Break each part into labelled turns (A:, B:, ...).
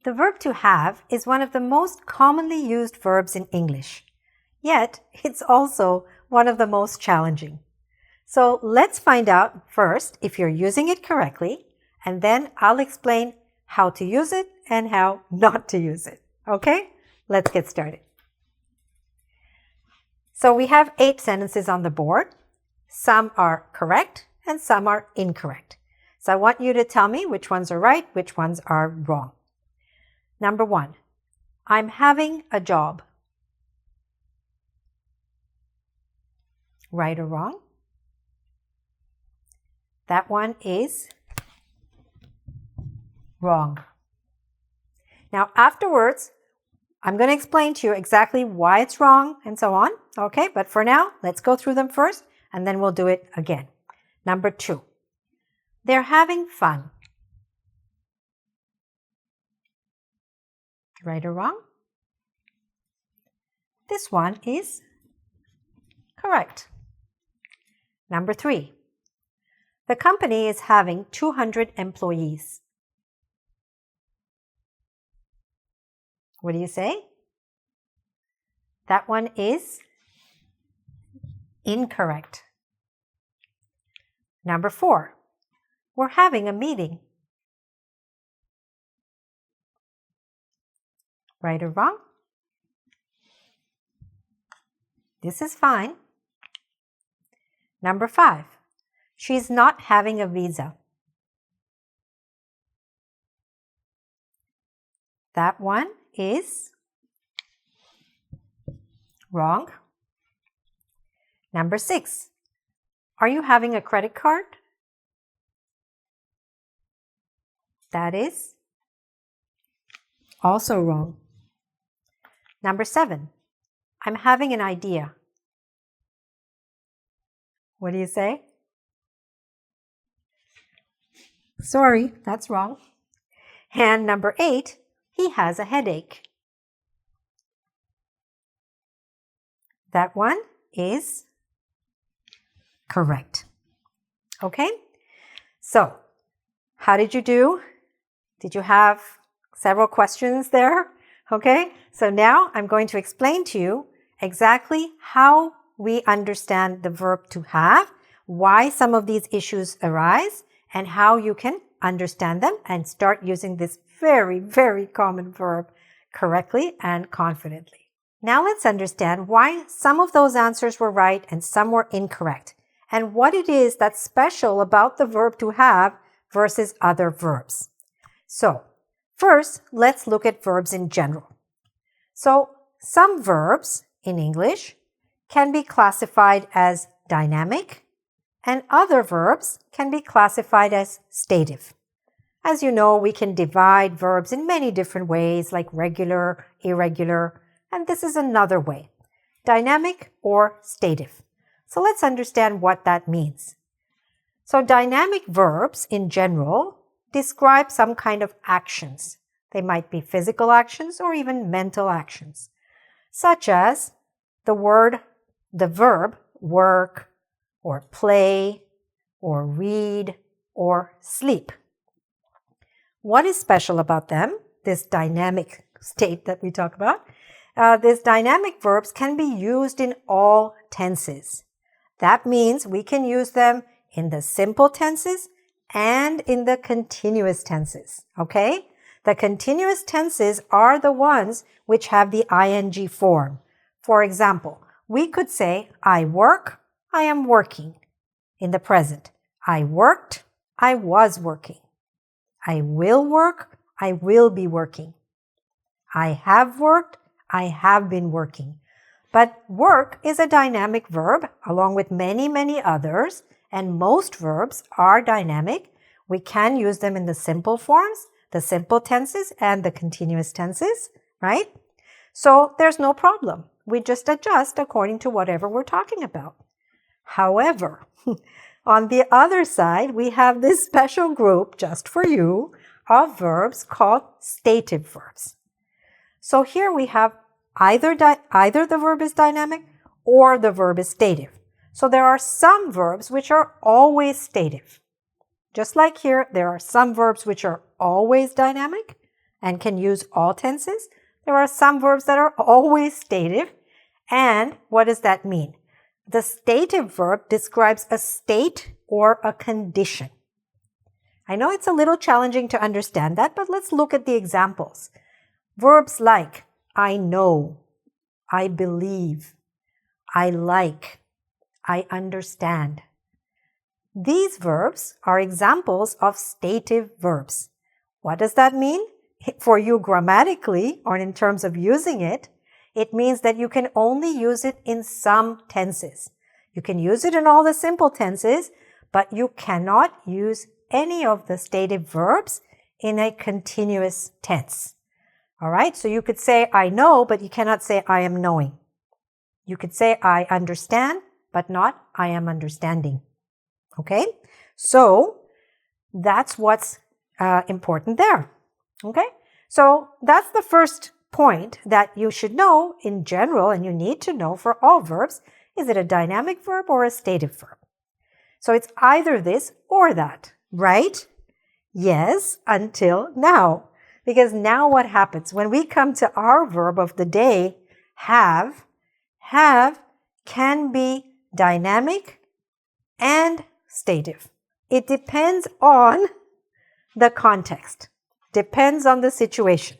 A: The verb to have is one of the most commonly used verbs in English, yet it's also one of the most challenging. So let's find out first if you're using it correctly, and then I'll explain how to use it and how not to use it. Okay? Let's get started. So we have 8 sentences on the board. Some are correct and some are incorrect. So I want you to tell me which ones are right, which ones are wrong. Number 1, I'm having a job. Right or wrong? That one is wrong. Now afterwards, I'm going to explain to you exactly why it's wrong and so on. Okay, but for now, let's go through them first and then we'll do it again. Number 2, they're having fun. Right or wrong? This one is correct. Number 3, the company is having 200 employees. What do you say? That one is incorrect. Number 4, we're having a meeting. Right or wrong? This is fine. Number 5, she's not having a visa. That one is wrong. Number 6, are you having a credit card? That is also wrong. Number 7, I'm having an idea. What do you say? Sorry, that's wrong. And number 8, he has a headache. That one is correct. Okay? So, how did you do? Did you have several questions there? Okay? So now I'm going to explain to you exactly how we understand the verb to have, why some of these issues arise, and how you can understand them and start using this very, very common verb correctly and confidently. Now let's understand why some of those answers were right and some were incorrect, and what it is that's special about the verb to have versus other verbs. So, first, let's look at verbs in general. So, some verbs in English can be classified as dynamic, and other verbs can be classified as stative. As you know, we can divide verbs in many different ways, like regular, irregular, and this is another way, dynamic or stative. So let's understand what that means. So dynamic verbs in general describe some kind of actions. They might be physical actions or even mental actions, such as the verb work, or play, or read, or sleep. What is special about them, this dynamic state that we talk about? These dynamic verbs can be used in all tenses. That means we can use them in the simple tenses and in the continuous tenses, okay? The continuous tenses are the ones which have the ing form. For example, we could say, I work, I am working. In the present, I worked, I was working. I will work, I will be working. I have worked, I have been working. But work is a dynamic verb along with many, many others, and most verbs are dynamic. We can use them in the simple forms, the simple tenses, and the continuous tenses, right? So there's no problem. We just adjust according to whatever we're talking about. However, on the other side, we have this special group just for you of verbs called stative verbs. So here we have either the verb is dynamic or the verb is stative. So there are some verbs which are always stative. Just like here, there are some verbs which are always dynamic, and can use all tenses. There are some verbs that are always stative. And what does that mean? The stative verb describes a state or a condition. I know it's a little challenging to understand that, but let's look at the examples. Verbs like I know, I believe, I like, I understand. These verbs are examples of stative verbs. What does that mean? For you grammatically, or in terms of using it, it means that you can only use it in some tenses. You can use it in all the simple tenses, but you cannot use any of the stative verbs in a continuous tense. All right, so you could say I know, but you cannot say I am knowing. You could say I understand, but not I am understanding. Okay, so that's what's important there. Okay, so that's the first point that you should know in general, and you need to know for all verbs. Is it a dynamic verb or a stative verb? So it's either this or that, right? Yes, until now. Because now what happens? When we come to our verb of the day, have can be dynamic and stative. It depends on the context, depends on the situation.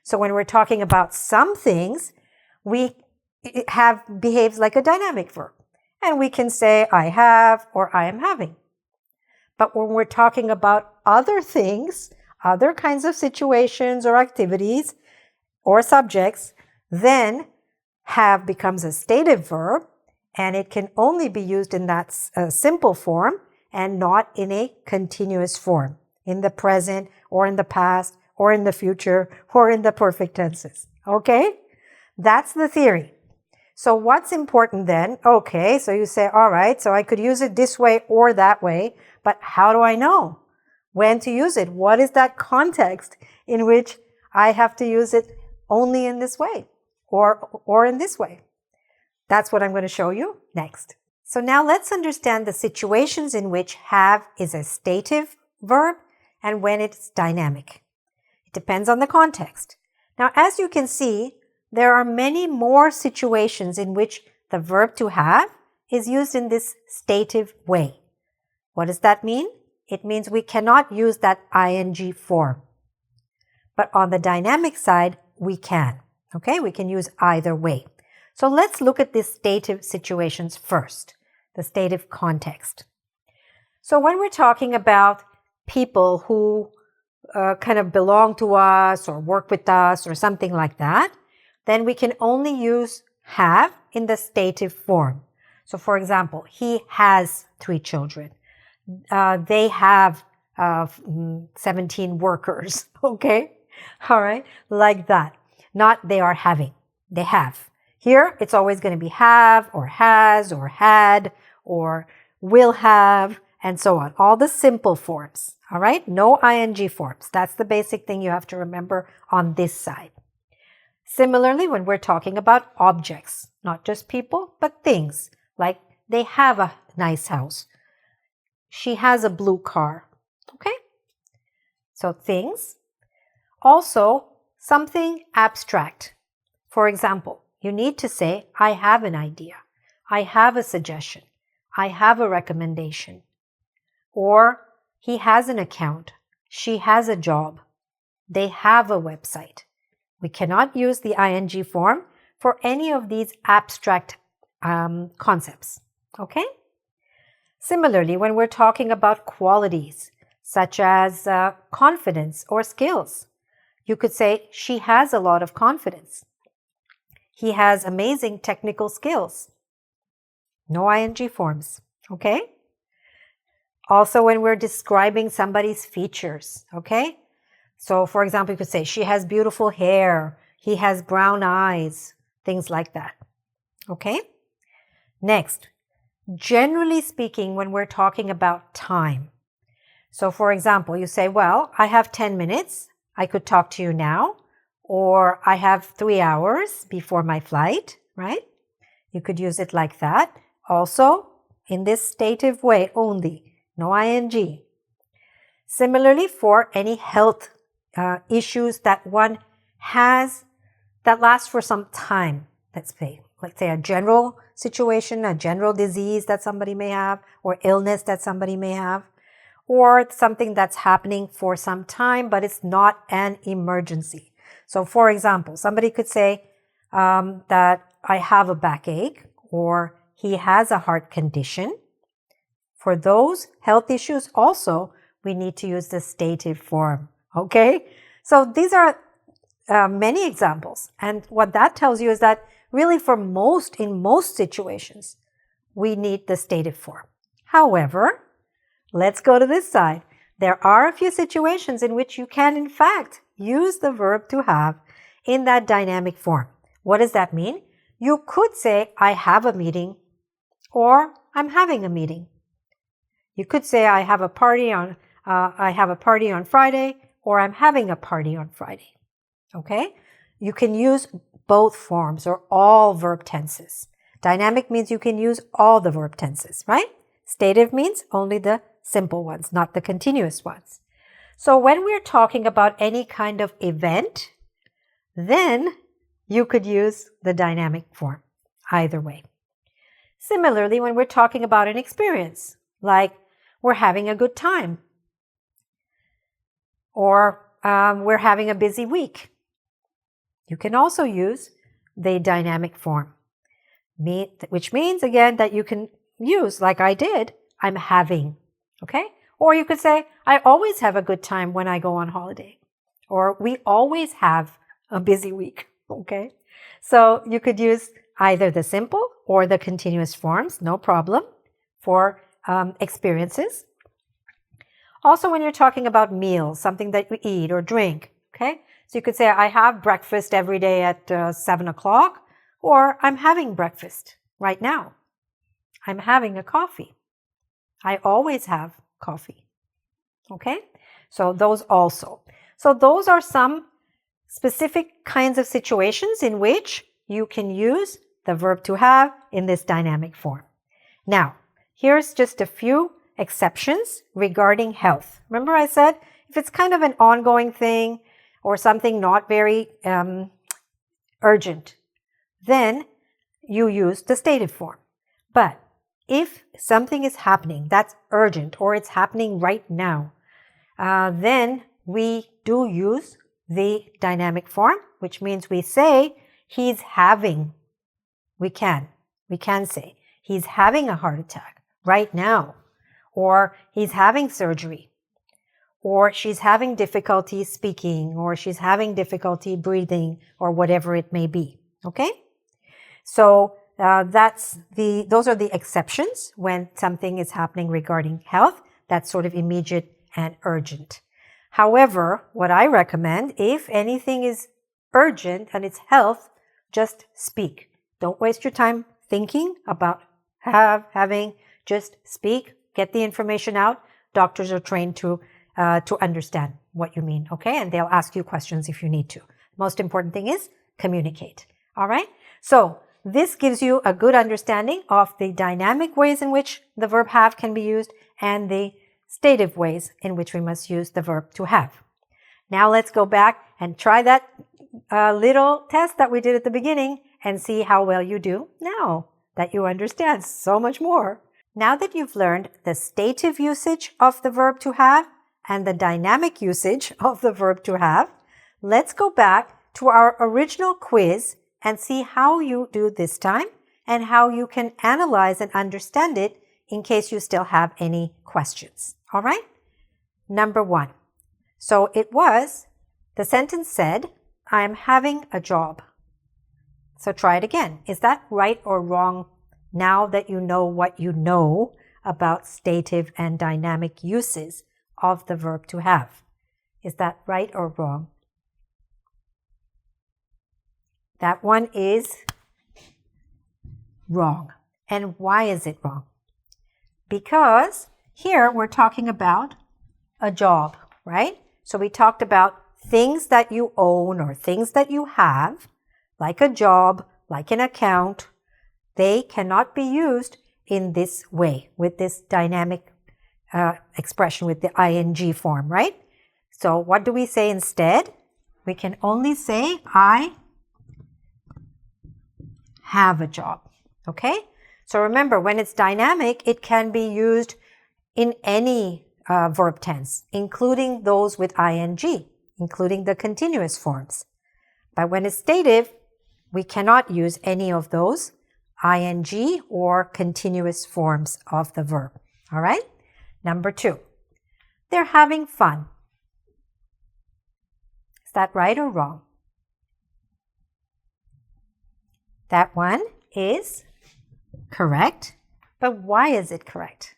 A: So when we're talking about some things, have behaves like a dynamic verb. And we can say I have or I am having. But when we're talking about other things, other kinds of situations or activities or subjects, then have becomes a stative verb, and it can only be used in that simple form and not in a continuous form, in the present or in the past or in the future or in the perfect tenses. Okay? That's the theory. So what's important then? Okay, so you say, all right, so I could use it this way or that way, but how do I know when to use it? What is that context in which I have to use it only in this way or in this way? That's what I'm going to show you next. So now let's understand the situations in which have is a stative verb and when it's dynamic. It depends on the context. Now, as you can see, there are many more situations in which the verb to have is used in this stative way. What does that mean? It means we cannot use that ing form. But on the dynamic side, we can. Okay, we can use either way. So let's look at the stative situations first, the stative context. So when we're talking about people who kind of belong to us or work with us or something like that, then we can only use have in the stative form. So for example, he has 3 children. They have 17 workers. Okay? All right? Like that. Not they are having. They have. Here, it's always going to be have or has or had or will have and so on. All the simple forms. All right? No ing forms. That's the basic thing you have to remember on this side. Similarly, when we're talking about objects, not just people, but things, like they have a nice house. She has a blue car. Okay? So things. Also, something abstract. For example, you need to say, I have an idea. I have a suggestion. I have a recommendation. Or, he has an account. She has a job. They have a website. We cannot use the ing form for any of these abstract concepts. Okay? Similarly, when we're talking about qualities, such as confidence or skills, you could say, she has a lot of confidence. He has amazing technical skills. No ing forms. Okay? Also, when we're describing somebody's features, okay? So, for example, you could say, she has beautiful hair, he has brown eyes, things like that. Okay? Next, generally speaking, when we're talking about time. So, for example, you say, well, I have 10 minutes. I could talk to you now. Or I have 3 hours before my flight, right? You could use it like that. Also, in this stative way only, no ing. Similarly, for any health issues that one has that last for some time. Let's say a general situation, a general disease that somebody may have, or illness that somebody may have, or something that's happening for some time, but it's not an emergency. So for example, somebody could say that I have a backache, or he has a heart condition. For those health issues also, we need to use the stative form, okay? So these are many examples. And what that tells you is that really in most situations, we need the stative form. However, let's go to this side. There are a few situations in which you can, in fact, use the verb to have in that dynamic form. What does that mean? You could say, I have a meeting, or I'm having a meeting. You could say, I have a party on Friday, or I'm having a party on Friday. Okay? You can use both forms or all verb tenses. Dynamic means you can use all the verb tenses, right? Stative means only the simple ones, not the continuous ones. So when we're talking about any kind of event, then you could use the dynamic form either way. Similarly, when we're talking about an experience, like we're having a good time, or we're having a busy week, you can also use the dynamic form, which means, again, that you can use, like I did, I'm having, okay? Or you could say, I always have a good time when I go on holiday, or we always have a busy week, okay? So you could use either the simple or the continuous forms, no problem, for experiences. Also, when you're talking about meals, something that you eat or drink, okay? So you could say, I have breakfast every day at 7 o'clock, or I'm having breakfast right now. I'm having a coffee. I always have coffee, okay? So those also. So those are some specific kinds of situations in which you can use the verb to have in this dynamic form. Now, here's just a few exceptions regarding health. Remember I said, if it's kind of an ongoing thing or something not very urgent, then you use the stative form. But if something is happening that's urgent or it's happening right now, then we do use the dynamic form, which means we say he's having. We can say he's having a heart attack right now, or he's having surgery, or she's having difficulty speaking, or she's having difficulty breathing, or whatever it may be. Okay? So those are the exceptions when something is happening regarding health that's sort of immediate and urgent. However, what I recommend, if anything is urgent and it's health, just speak. Don't waste your time thinking about having. Just speak, get the information out. Doctors are trained to understand what you mean, okay? And they'll ask you questions if you need to. Most important thing is communicate, all right? So this gives you a good understanding of the dynamic ways in which the verb have can be used and the stative ways in which we must use the verb to have. Now let's go back and try that little test that we did at the beginning and see how well you do now that you understand so much more. Now that you've learned the stative usage of the verb to have and the dynamic usage of the verb to have, let's go back to our original quiz and see how you do this time and how you can analyze and understand it in case you still have any questions. All right? Number 1. So the sentence said, I'm having a job. So try it again. Is that right or wrong now that you know what you know about stative and dynamic uses of the verb to have? Is that right or wrong? That one is wrong. And why is it wrong? Because here we're talking about a job, right? So we talked about things that you own or things that you have, like a job, like an account. They cannot be used in this way, with this dynamic expression, with the ing form, right? So what do we say instead? We can only say, I have a job. Okay? So remember, when it's dynamic, it can be used in any verb tense, including those with ing, including the continuous forms. But when it's stative, we cannot use any of those ing or continuous forms of the verb. All right? Number 2, they're having fun. Is that right or wrong? That one is correct. But why is it correct?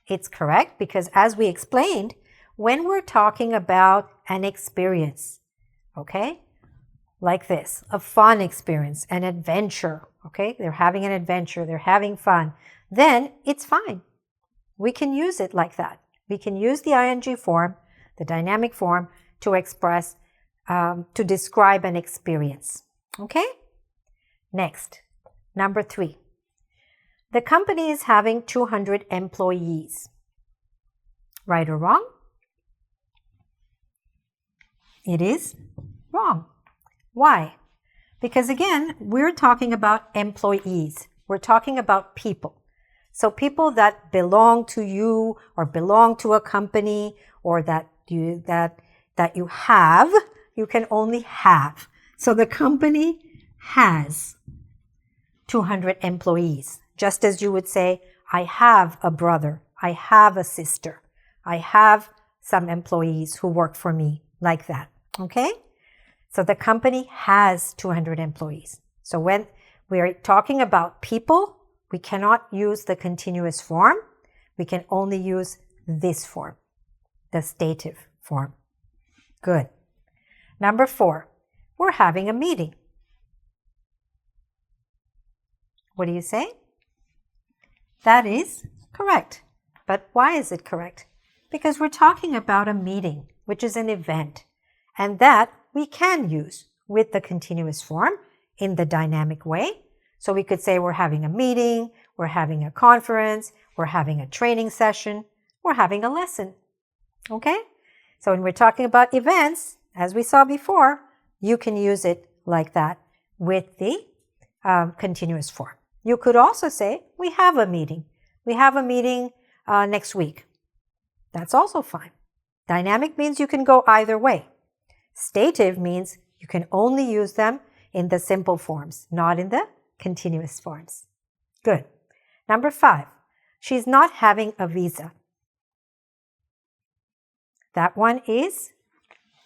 A: It's correct because, as we explained, when we're talking about an experience, okay, like this, a fun experience, an adventure, okay, they're having an adventure, they're having fun, then it's fine. We can use it like that. We can use the ing form, the dynamic form, to express, to describe an experience. Okay? Next, number 3. The company is having 200 employees. Right or wrong? It is wrong. Why? Because again, we're talking about employees. We're talking about people. So people that belong to you or belong to a company or that you have, you can only have. So the company has 200 employees. Just as you would say, I have a brother, I have a sister, I have some employees who work for me, like that. Okay? So the company has 200 employees. So when we're talking about people, we cannot use the continuous form. We can only use this form, the stative form. Good. Number 4, we're having a meeting. What do you say? That is correct. But why is it correct? Because we're talking about a meeting, which is an event, and that we can use with the continuous form in the dynamic way. So we could say we're having a meeting, we're having a conference, we're having a training session, we're having a lesson. Okay? So when we're talking about events, as we saw before, you can use it like that with the continuous form. You could also say, we have a meeting. We have a meeting next week. That's also fine. Dynamic means you can go either way. Stative means you can only use them in the simple forms, not in the continuous forms. Good. Number 5, she's not having a visa. That one is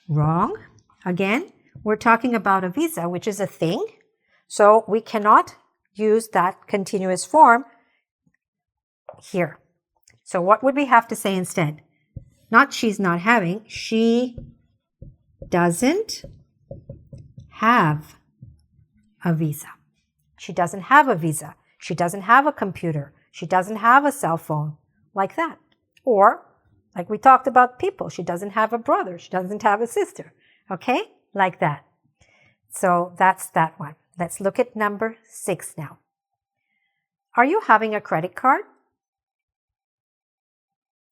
A: wrong. Again, we're talking about a visa, which is a thing. So we cannot use that continuous form here. So what would we have to say instead? Not she's not having, she doesn't have a visa. She doesn't have a visa. She doesn't have a computer. She doesn't have a cell phone, like that. Or, like we talked about people, she doesn't have a brother. She doesn't have a sister. Okay? Like that. So that's that one. Let's look at number 6 now. Are you having a credit card?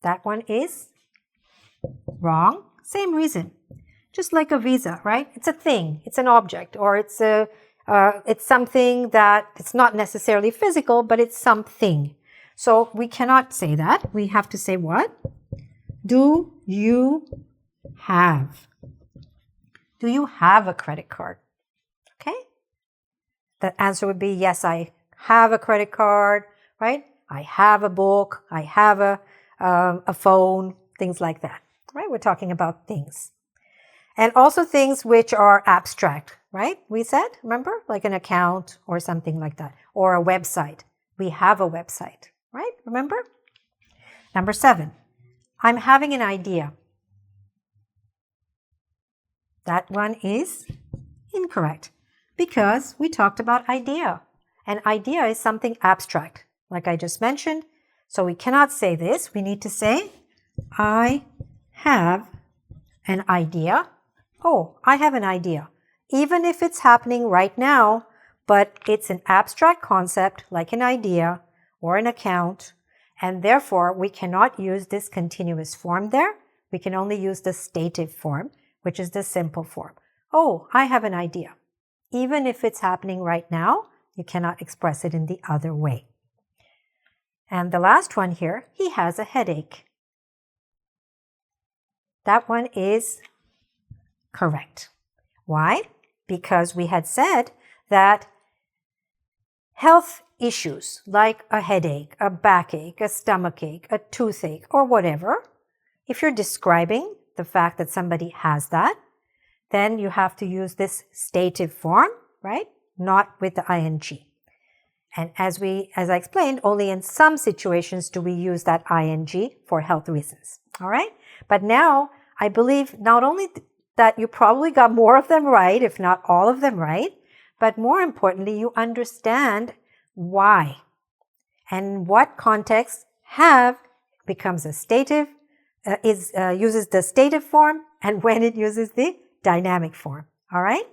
A: That one is wrong. Same reason. Just like a visa, right? It's a thing. It's an object, or it's something that it's not necessarily physical, but it's something. So we cannot say that. We have to say what? Do you have? Do you have a credit card? Okay? The answer would be yes, I have a credit card, right? I have a book. I have a phone, things like that, right? We're talking about things. And also things which are abstract, right? We said, remember, like an account or something like that, or a website. We have a website, right? Remember? Number 7, I'm having an idea. That one is incorrect because we talked about idea. An idea is something abstract, like I just mentioned. So we cannot say this. We need to say, I have an idea. Oh, I have an idea. Even if it's happening right now, but it's an abstract concept like an idea or an account, and therefore we cannot use this continuous form there. we can only use the stative form, which is the simple form. Oh, I have an idea. Even if it's happening right now, you cannot express it in the other way. And the last one here, he has a headache. That one is correct. Why? Because we had said that health issues like a headache, a backache, a stomachache, a toothache, or whatever, if you're describing the fact that somebody has that, then you have to use this stative form, right? Not with the ing. And as I explained, only in some situations do we use that ing for health reasons. All right? But now I believe not only that you probably got more of them right, if not all of them right, but more importantly, you understand why and what context have becomes a stative, uses the stative form, and when it uses the dynamic form. All right?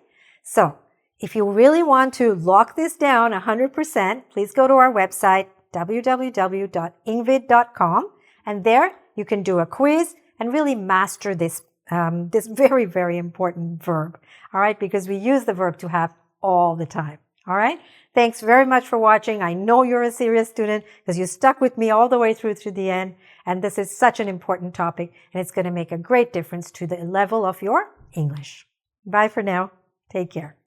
A: So if you really want to lock this down 100%, please go to our website, www.engvid.com, and there you can do a quiz and really master this very, very important verb. All right? Because we use the verb to have all the time. All right? Thanks very much for watching. I know you're a serious student because you stuck with me all the way through to the end. And this is such an important topic, and it's going to make a great difference to the level of your English. Bye for now. Take care.